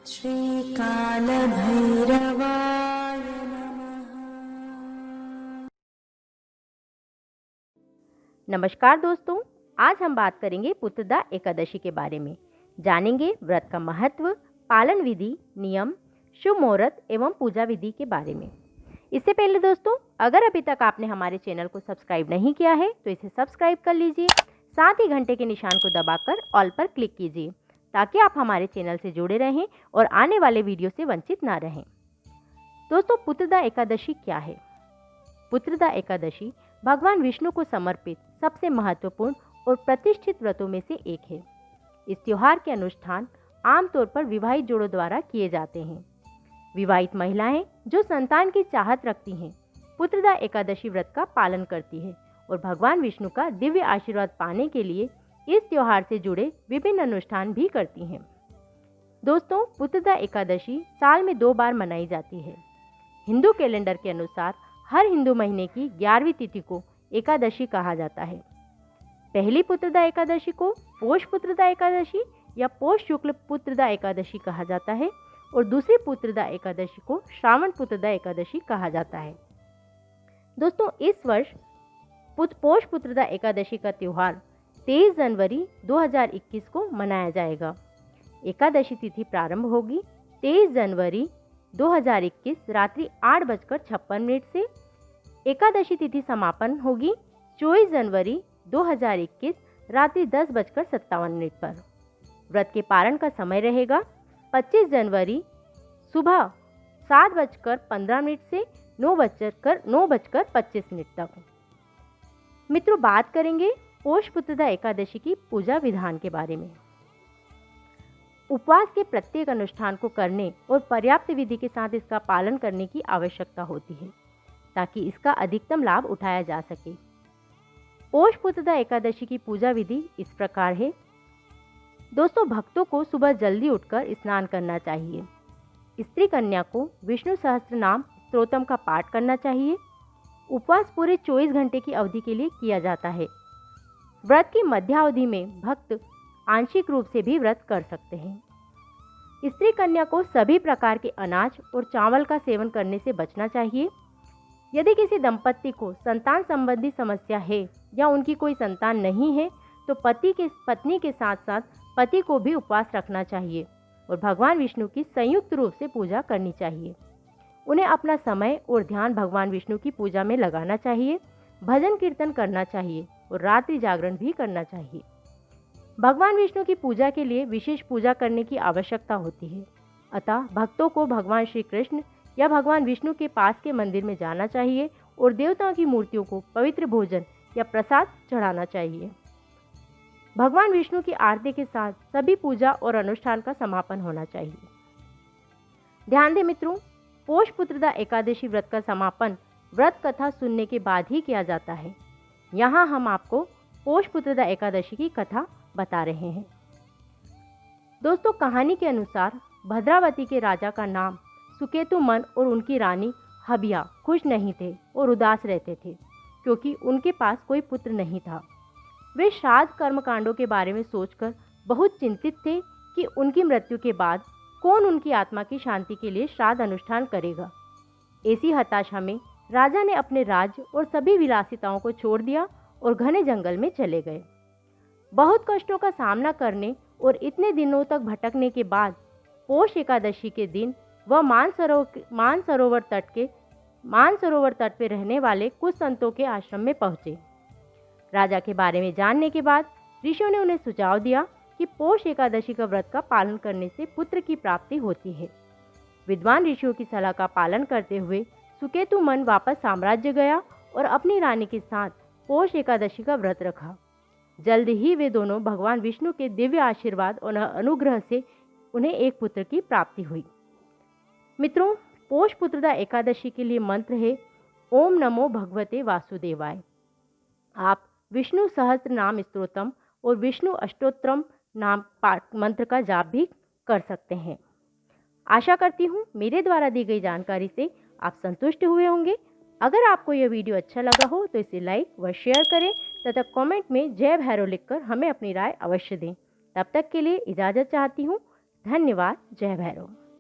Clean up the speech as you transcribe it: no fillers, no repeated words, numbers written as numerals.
श्रीकालभैरवाय नमः। नमस्कार दोस्तों, आज हम बात करेंगे पुत्रदा एकादशी के बारे में। जानेंगे व्रत का महत्व, पालन विधि, नियम, शुभ मुहूर्त एवं पूजा विधि के बारे में। इससे पहले दोस्तों, अगर अभी तक आपने हमारे चैनल को सब्सक्राइब नहीं किया है तो इसे सब्सक्राइब कर लीजिए। साथ ही घंटे के निशान को दबाकर ऑल पर क्लिक कीजिए ताकि आप हमारे चैनल से जुड़े रहें और आने वाले वीडियो से वंचित ना रहें। दोस्तों, पुत्रदा एकादशी क्या है? पुत्रदा एकादशी भगवान विष्णु को समर्पित सबसे महत्वपूर्ण और प्रतिष्ठित व्रतों में से एक है। इस त्योहार के अनुष्ठान आमतौर पर विवाहित जोड़ों द्वारा किए जाते हैं। विवाहित महिलाएं जो संतान की चाहत रखती हैं, पुत्रदा एकादशी व्रत का पालन करती है और भगवान विष्णु का दिव्य आशीर्वाद पाने के लिए इस त्योहार से जुड़े विभिन्न अनुष्ठान भी करती हैं। दोस्तों, पुत्रदा एकादशी साल में 2 बार मनाई जाती है। हिंदू कैलेंडर के अनुसार हर हिंदू महीने की 11वीं तिथि को एकादशी कहा जाता है। पहली पुत्रदा एकादशी को पोष पुत्रदा एकादशी या पोष शुक्ल पुत्रदा एकादशी कहा जाता है और दूसरी पुत्रदा एकादशी को श्रावण पुत्रदा एकादशी कहा जाता है। दोस्तों, इस वर्ष पोष पुत्रदा एकादशी का त्यौहार 23 जनवरी 2021 को मनाया जाएगा। एकादशी तिथि प्रारंभ होगी 23 जनवरी 2021 रात्रि 8:56 से। एकादशी तिथि समापन होगी 24 जनवरी 2021 रात्रि 10:57 पर। व्रत के पारण का समय रहेगा 25 जनवरी सुबह 7:15 से 9:25 तक। मित्रों, बात करेंगे पोष पुत्रदा एकादशी की पूजा विधान के बारे में। उपवास के प्रत्येक अनुष्ठान को करने और पर्याप्त विधि के साथ इसका पालन करने की आवश्यकता होती है ताकि इसका अधिकतम लाभ उठाया जा सके। पोष पुत्रदा एकादशी की पूजा विधि इस प्रकार है। दोस्तों, भक्तों को सुबह जल्दी उठकर स्नान करना चाहिए। स्त्री कन्या को विष्णु सहस्त्र नाम स्तोत्रम का पाठ करना चाहिए। उपवास पूरे 24 घंटे की अवधि के लिए किया जाता है। व्रत की मध्यावधि में भक्त आंशिक रूप से भी व्रत कर सकते हैं। स्त्री कन्या को सभी प्रकार के अनाज और चावल का सेवन करने से बचना चाहिए। यदि किसी दंपत्ति को संतान संबंधी समस्या है या उनकी कोई संतान नहीं है तो पत्नी के साथ साथ पति को भी उपवास रखना चाहिए और भगवान विष्णु की संयुक्त रूप से पूजा करनी चाहिए। उन्हें अपना समय और ध्यान भगवान विष्णु की पूजा में लगाना चाहिए, भजन कीर्तन करना चाहिए और रात्रि जागरण भी करना चाहिए। भगवान विष्णु की पूजा के लिए विशेष पूजा करने की आवश्यकता होती है, अतः भक्तों को भगवान श्री कृष्ण या भगवान विष्णु के पास के मंदिर में जाना चाहिए और देवताओं की मूर्तियों को पवित्र भोजन या प्रसाद चढ़ाना चाहिए। भगवान विष्णु की आरती के साथ सभी पूजा और अनुष्ठान का समापन होना चाहिए। ध्यान दें मित्रों, पोष पुत्रदा एकादशी व्रत का समापन व्रत कथा सुनने के बाद ही किया जाता है। यहाँ हम आपको पोष पुत्रदा एकादशी की कथा बता रहे हैं। दोस्तों, कहानी के अनुसार भद्रावती के राजा का नाम सुकेतुमन और उनकी रानी हबिया खुश नहीं थे और उदास रहते थे क्योंकि उनके पास कोई पुत्र नहीं था। वे श्राद्ध कर्मकांडों के बारे में सोचकर बहुत चिंतित थे कि उनकी मृत्यु के बाद कौन उनकी आत्मा की शांति के लिए श्राद्ध अनुष्ठान करेगा। ऐसी हताशा में राजा ने अपने राज्य और सभी विलासिताओं को छोड़ दिया और घने जंगल में चले गए। बहुत कष्टों का सामना करने और इतने दिनों तक भटकने के बाद पोष एकादशी के दिन वह मानसरोवर तट पर रहने वाले कुछ संतों के आश्रम में पहुंचे। राजा के बारे में जानने के बाद ऋषियों ने उन्हें सुझाव दिया कि पोष एकादशी का व्रत का पालन करने से पुत्र की प्राप्ति होती है। विद्वान ऋषियों की सलाह का पालन करते हुए सुकेतुमन वापस साम्राज्य गया और अपनी रानी के साथ पोष एकादशी का व्रत रखा। जल्द ही वे दोनों भगवान विष्णु के दिव्य आशीर्वाद और अनुग्रह से उन्हें एक पुत्र की प्राप्ति हुई। मित्रों, पोष पुत्रदा एकादशी के लिए मंत्र है ओम नमो भगवते वासुदेवाय। आप विष्णु सहस्त्र नाम स्तोत्रम और विष्णु अष्टोत्तरम नाम पाठ मंत्र का जाप भी कर सकते हैं। आशा करती हूँ मेरे द्वारा दी गई जानकारी से आप संतुष्ट हुए होंगे। अगर आपको यह वीडियो अच्छा लगा हो तो इसे लाइक व शेयर करें तथा कमेंट में जय भैरव लिखकर हमें अपनी राय अवश्य दें। तब तक के लिए इजाज़त चाहती हूँ। धन्यवाद। जय भैरव।